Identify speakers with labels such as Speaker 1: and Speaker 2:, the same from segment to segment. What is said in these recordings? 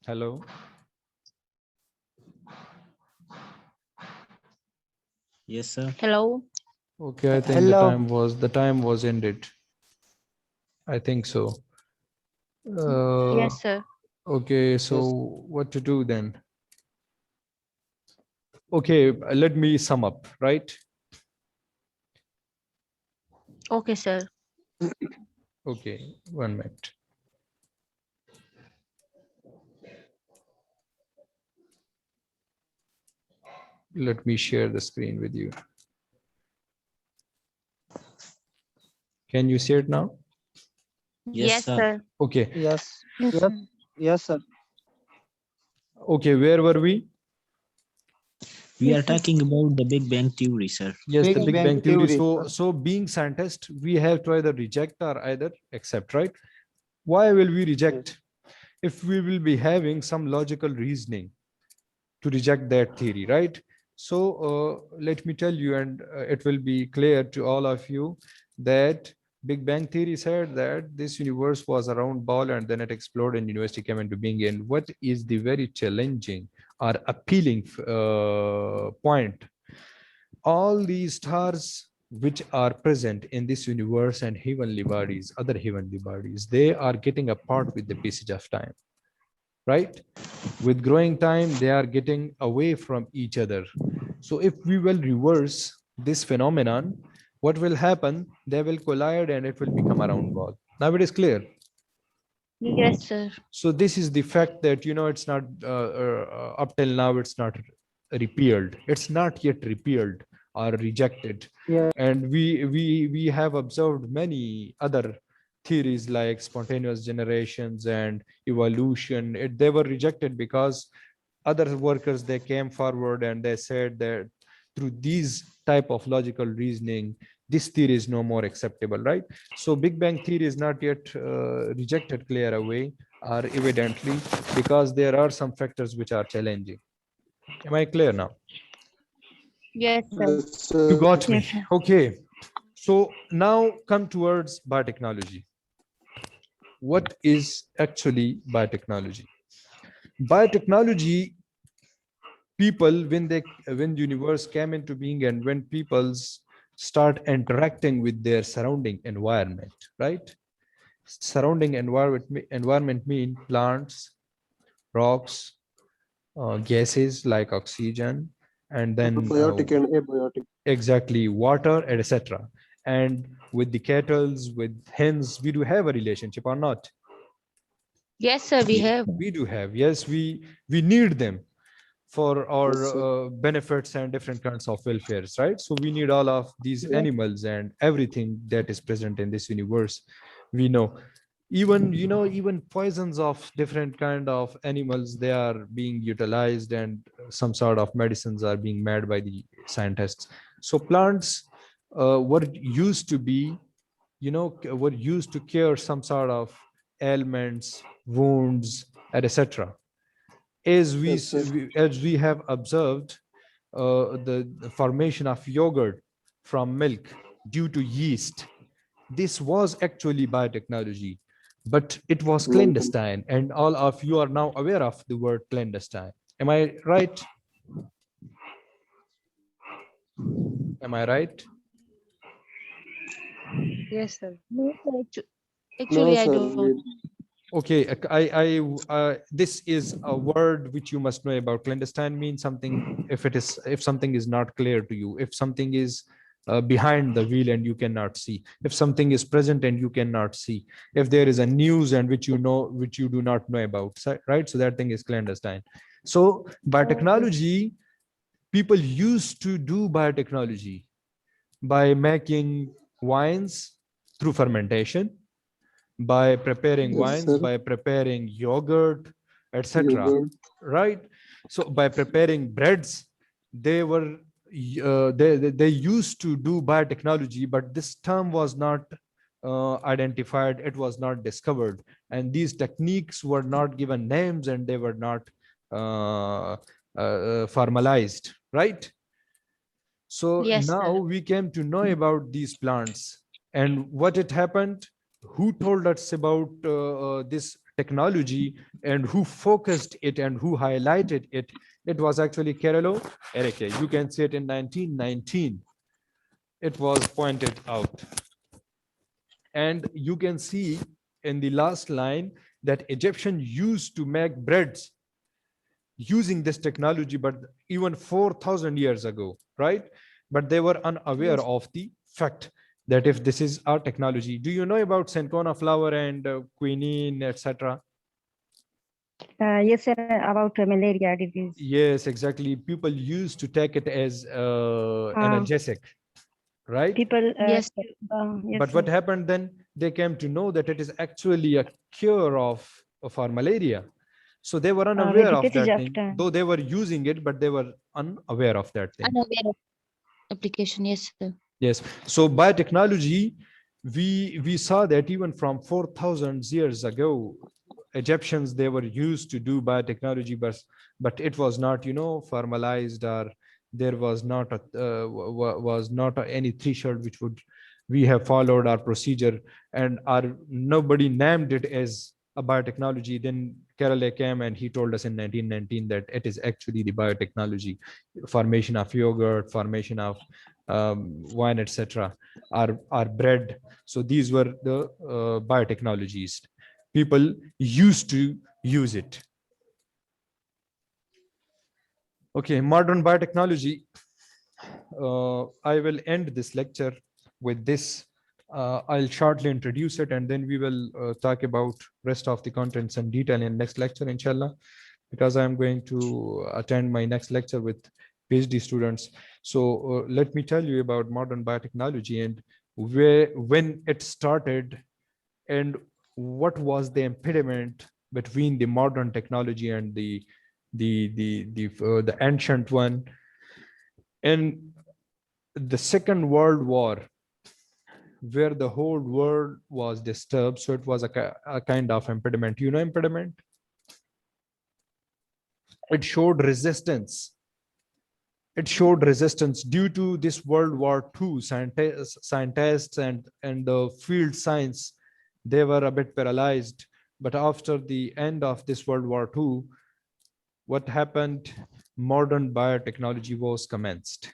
Speaker 1: Hello.
Speaker 2: Yes, sir.
Speaker 3: Hello.
Speaker 1: Okay, I think
Speaker 4: Hello.
Speaker 1: the time was ended. I think so.
Speaker 3: Yes, sir.
Speaker 1: Okay, so
Speaker 4: Yes.
Speaker 1: what to do then? Okay, let me sum up, right?
Speaker 3: Okay, sir.
Speaker 1: Okay, 1 minute. Let me share the screen with you. Can you see it now?
Speaker 3: Yes,
Speaker 2: sir.
Speaker 3: sir.
Speaker 1: Okay,
Speaker 4: Yes.
Speaker 3: Yes,
Speaker 4: Yes.
Speaker 3: sir.
Speaker 4: Yes, sir.
Speaker 1: okay, where were we?
Speaker 2: We are
Speaker 3: Yes, sir.
Speaker 2: talking about the Big Bang Theory, sir.
Speaker 1: Yes, the
Speaker 4: Big
Speaker 1: Big
Speaker 4: Bang
Speaker 1: Bang Theory.
Speaker 4: Theory.
Speaker 1: So being scientist, we have to either reject or either accept, right? Why will we reject? If we will be having some logical reasoning to reject that theory, right? So let me tell you, and it will be clear to all of you that Big Bang Theory said that this universe was a round ball and then it exploded and university came into being. And what is the very challenging or appealing point? All these stars which are present in this universe and heavenly bodies, other heavenly bodies, they are getting apart with the passage of time, right? With growing time, they are getting away from each other. So if we will reverse this phenomenon, what will happen? They will collide and it will become a round ball. Now it is clear.
Speaker 3: Yes, sir.
Speaker 1: So this is the fact that, it's not up till now, it's not repealed. It's not yet repealed or rejected.
Speaker 4: Yeah.
Speaker 1: And we have observed many other theories like spontaneous generations and evolution. They were rejected because other workers, they came forward and they said that through these type of logical reasoning, this theory is no more acceptable, right? So Big Bang theory is not yet rejected clear away or evidently, because there are some factors which are challenging. Am I clear now?
Speaker 3: Yes, sir.
Speaker 1: You got
Speaker 3: Yes,
Speaker 1: me.
Speaker 3: sir.
Speaker 1: Okay. So now come towards biotechnology. What is actually biotechnology? Biotechnology, people, when the universe came into being and when peoples start interacting with their surrounding environment, right? Surrounding environment mean plants, rocks, gases like oxygen, and then
Speaker 4: Biotic and abiotic.
Speaker 1: exactly water, etc. And with the kettles, with hens, we do have a relationship or not?
Speaker 3: Yes, sir. We
Speaker 2: Yes,
Speaker 3: have.
Speaker 2: sir.
Speaker 1: We do have. Yes, we need them for our
Speaker 4: Yes, sir.
Speaker 1: benefits and different kinds of welfares, right? So we need all of these
Speaker 3: Yes.
Speaker 1: animals and everything that is present in this universe. We know, even poisons of different kind of animals, they are being utilized, and some sort of medicines are being made by the scientists. So plants were used to be, were used to cure some sort of ailments, wounds, etc. As we
Speaker 4: Yes, sir.
Speaker 1: as we have observed, the formation of yogurt from milk due to yeast, this was actually biotechnology, but it was
Speaker 4: Mhm.
Speaker 1: clandestine, and all of you are now aware of the word clandestine. Am I right? Am I right?
Speaker 3: Yes, sir. No, sir.
Speaker 4: No,
Speaker 3: Actually, I
Speaker 4: sir.
Speaker 3: don't.
Speaker 1: Okay, this is a word which you must know about. Clandestine means something, if something is not clear to you, if something is behind the wheel and you cannot see, if something is present and you cannot see, if there is a news and which you do not know about, right? So that thing is clandestine. So
Speaker 3: Okay.
Speaker 1: biotechnology, people used to do biotechnology by making wines through fermentation, by preparing
Speaker 4: Yes,
Speaker 1: wines,
Speaker 4: sir.
Speaker 1: by preparing yogurt, etc.
Speaker 4: Yogurt.
Speaker 1: Right? So by preparing breads, they used to do biotechnology, but this term was not identified, it was not discovered, and these techniques were not given names and they were not formalized, right? So
Speaker 3: Yes,
Speaker 1: now
Speaker 3: sir.
Speaker 1: we came to know about these plants and what it happened. Who told us about this technology and who focused it and who highlighted it, it was actually Carlo Erike. You can see it in 1919. It was pointed out. And you can see in the last line that Egyptian used to make breads using this technology, but even 4,000 years ago, right? But they were unaware of the fact that if this is our technology. Do you know about cinchona flower and quinine, etc.?
Speaker 5: Yes, sir, about malaria disease.
Speaker 1: Yes, exactly. People used to take it as analgesic, right?
Speaker 5: People,
Speaker 3: Yes, sir.
Speaker 5: yes,
Speaker 1: But
Speaker 5: sir.
Speaker 1: what happened then? They came to know that it is actually a cure of our malaria. So they were unaware of that thing, though they were using it, but they were unaware of that thing.
Speaker 3: Unaware of application. Yes, sir.
Speaker 1: Yes. So biotechnology, we saw that even from 4,000 years ago, Egyptians, they were used to do biotechnology, but it was not, formalized, or there was not any threshold which would we have followed our procedure, and nobody named it as a biotechnology. Then Kerala came and he told us in 1919 that it is actually the biotechnology, formation of yogurt, formation of wine, etc., our bread. So these were the biotechnologies. People used to use it. Okay, modern biotechnology. I will end this lecture with this. I'll shortly introduce it, and then we will talk about rest of the contents in detail in next lecture, inshallah, because I'm going to attend my next lecture with PhD students. So let me tell you about modern biotechnology and when it started and what was the impediment between the modern technology and the ancient one. And the Second World War, where the whole world was disturbed, so it was a kind of impediment. You know impediment? It showed resistance. It showed resistance due to this World War II. Scientists and the field science, they were a bit paralyzed. But after the end of this World War II, what happened? Modern biotechnology was commenced,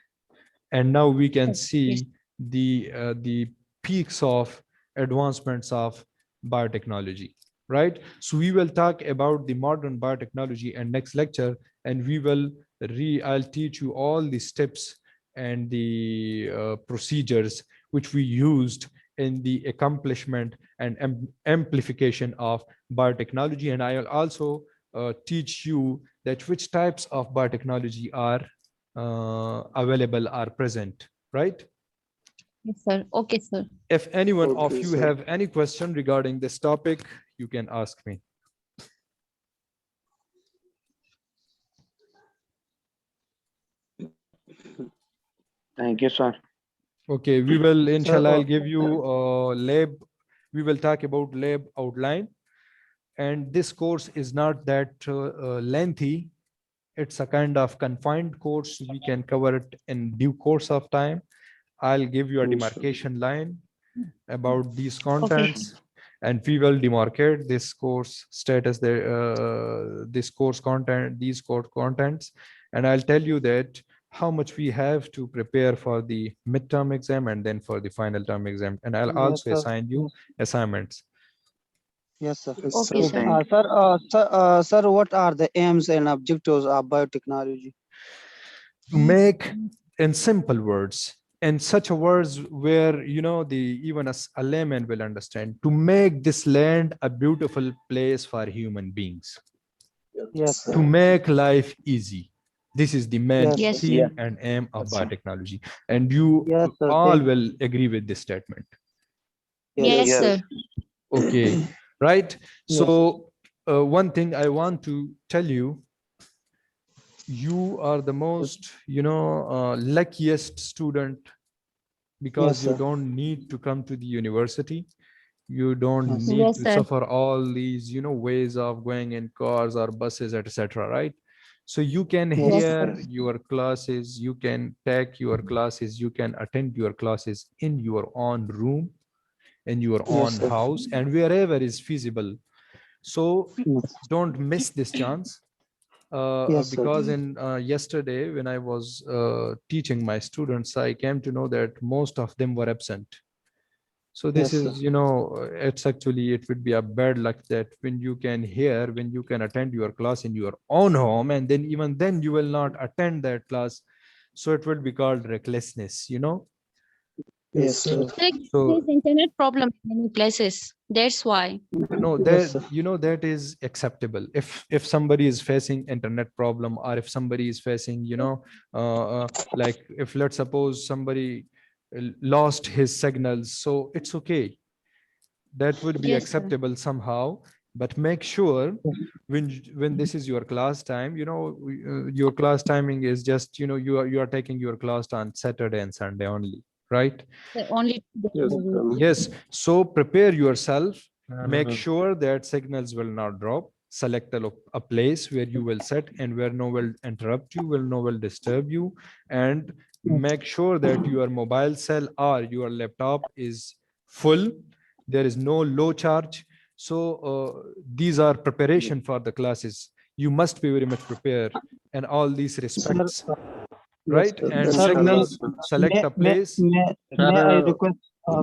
Speaker 1: and now we can see the peaks of advancements of biotechnology, right? So we will talk about the modern biotechnology in next lecture, and I'll teach you all the steps and the procedures which we used in the accomplishment and amplification of biotechnology. And I'll also teach you that which types of biotechnology are available, are present, right?
Speaker 3: Yes, sir. Okay, sir.
Speaker 1: If anyone of
Speaker 4: Okay,
Speaker 1: you
Speaker 4: sir.
Speaker 1: have any question regarding this topic, you can ask me.
Speaker 4: Thank you, sir.
Speaker 1: Okay, we will, inshallah, I'll
Speaker 4: uh,
Speaker 1: give you a lab. We will talk about lab outline. And this course is not that lengthy. It's a kind of confined course. We can cover it in due course of time. I'll give you a
Speaker 4: Yes, sir.
Speaker 1: demarcation line about these
Speaker 3: Okay.
Speaker 1: contents, and we will demarcate this course status, this course content, these course contents, and I'll tell you that how much we have to prepare for the midterm exam and then for the final term exam, and I'll
Speaker 6: Yes,
Speaker 1: also
Speaker 6: sir.
Speaker 1: assign you assignments.
Speaker 6: Yes, sir.
Speaker 4: Yes,
Speaker 3: Okay, sir.
Speaker 4: thank
Speaker 6: Sir, what are the aims and objectives of biotechnology?
Speaker 1: To make, in simple words, in such a words where even a layman will understand, to make this land a beautiful place for human beings,
Speaker 6: Yes,
Speaker 1: to
Speaker 6: sir.
Speaker 1: make life easy. This is the main
Speaker 6: Yes,
Speaker 3: Yes,
Speaker 1: theme
Speaker 3: sir.
Speaker 1: and aim of
Speaker 4: Yes, sir.
Speaker 1: biotechnology, and you
Speaker 6: Yes, sir.
Speaker 1: all will agree with this statement.
Speaker 3: Yes,
Speaker 4: Yes.
Speaker 3: sir.
Speaker 1: Okay, right?
Speaker 6: Yes.
Speaker 1: So one thing I want to tell you, you are the most luckiest student, because
Speaker 6: Yes,
Speaker 1: you
Speaker 6: sir.
Speaker 1: don't need to come to the university. You don't
Speaker 6: Yes.
Speaker 1: need
Speaker 3: Yes,
Speaker 1: to
Speaker 3: sir.
Speaker 1: suffer all these ways of going in cars or buses, etc., right? So you can
Speaker 6: Yes,
Speaker 3: Yes,
Speaker 1: hear
Speaker 3: sir.
Speaker 1: your classes, you can take your classes, you can attend your classes in your own room, in your
Speaker 6: Yes,
Speaker 1: own
Speaker 6: sir.
Speaker 1: house, and wherever is feasible So
Speaker 6: Yes.
Speaker 1: don't miss this chance.
Speaker 6: Yes, sir.
Speaker 1: Because in yesterday when I was teaching my students, I came to know that most of them were absent. So this
Speaker 6: Yes, sir.
Speaker 1: is, it's actually, it would be a bad luck that when you can hear, when you can attend your class in your own home, and then even then you will not attend that class. So it will be called recklessness,
Speaker 6: Yes, sir.
Speaker 1: So
Speaker 3: There's internet problem in many places. That's why.
Speaker 1: no,
Speaker 6: Yes,
Speaker 1: that,
Speaker 6: sir.
Speaker 1: that is acceptable. If somebody is facing internet problem, or if somebody is facing, like if let's suppose somebody lost his signals, so it's okay. That would be
Speaker 3: Yes, sir.
Speaker 1: acceptable somehow. But make sure when this is your class time, your class timing is just, you are taking your class on Saturday and Sunday only, right?
Speaker 3: The only
Speaker 4: Yes,
Speaker 1: Yes. So prepare yourself. Make sure that signals will not drop. Select a place where you will sit and where no will interrupt you, will no will disturb you, and make sure that your mobile cell or your laptop is full. There is no low charge. So these are preparation for the classes. You must be very much prepared and all these respects,
Speaker 6: Yes,
Speaker 1: right?
Speaker 6: sir.
Speaker 1: And
Speaker 6: Sir,
Speaker 1: signals, select
Speaker 6: may,
Speaker 1: a place.
Speaker 6: may I request?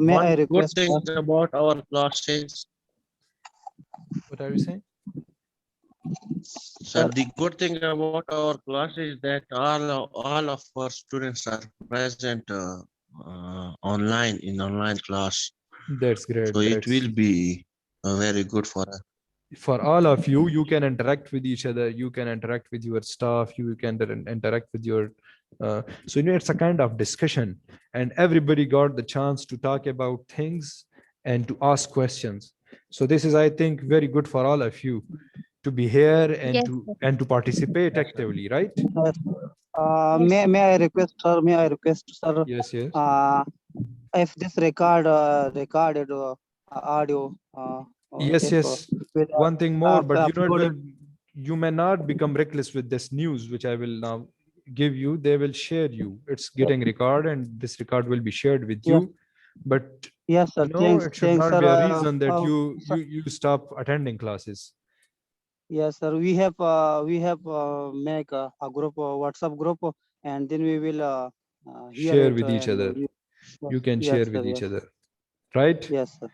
Speaker 6: May I
Speaker 7: One good
Speaker 6: request?
Speaker 7: thing about our classes,
Speaker 1: What are you saying?
Speaker 7: sir, the good thing about our class is that all of our students are present online in online class.
Speaker 1: That's great.
Speaker 7: So it
Speaker 1: That's
Speaker 7: will be very good for us.
Speaker 1: for all of you. You can interact with each other. You can interact with your staff. You can interact with your. So it's a kind of discussion, and everybody got the chance to talk about things and to ask questions. So this is, I think, very good for all of you to be here and
Speaker 3: Yes,
Speaker 1: to participate actively, right?
Speaker 6: Yes. May I request, sir? May I request, sir?
Speaker 1: Yes, yes.
Speaker 6: If this recorded audio.
Speaker 1: Yes,
Speaker 6: if,
Speaker 1: yes.
Speaker 6: will,
Speaker 1: One thing more, but
Speaker 6: uploaded.
Speaker 1: you may not become reckless with this news, which I will now give you. They will share you. It's getting recorded, and this record will be shared with
Speaker 6: Yes.
Speaker 1: you. But
Speaker 6: Yes, sir. Thanks.
Speaker 1: it should
Speaker 6: Thanks,
Speaker 1: not
Speaker 6: sir.
Speaker 1: be a reason that
Speaker 6: Sir,
Speaker 1: you stop attending classes.
Speaker 6: yes, sir. We have make a group, WhatsApp group, and then we will hear
Speaker 1: Share
Speaker 6: it
Speaker 1: with each
Speaker 6: and
Speaker 1: other.
Speaker 6: yes,
Speaker 1: You can
Speaker 6: yes,
Speaker 1: share
Speaker 6: sir,
Speaker 1: with each
Speaker 6: yes.
Speaker 1: other, right?
Speaker 6: Yes, sir.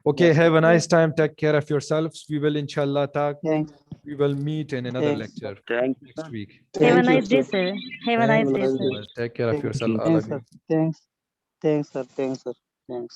Speaker 1: Okay.
Speaker 6: Yes, sir.
Speaker 1: Have a nice time. Take care of yourselves. We will, inshallah, talk.
Speaker 6: Thanks.
Speaker 1: We will meet in another
Speaker 6: Thanks.
Speaker 1: lecture
Speaker 4: Thank you,
Speaker 1: next
Speaker 4: sir.
Speaker 1: week.
Speaker 5: Have a
Speaker 6: Thank you,
Speaker 5: nice day,
Speaker 6: sir.
Speaker 5: sir. Have a
Speaker 1: Thank
Speaker 5: nice
Speaker 1: you
Speaker 5: day,
Speaker 1: so
Speaker 5: sir.
Speaker 1: much. Take care of
Speaker 6: Thank
Speaker 1: yourself.
Speaker 6: you.
Speaker 1: All of
Speaker 6: Thanks,
Speaker 1: you.
Speaker 6: sir. Thanks. Thanks, sir. Thanks, sir. Thanks.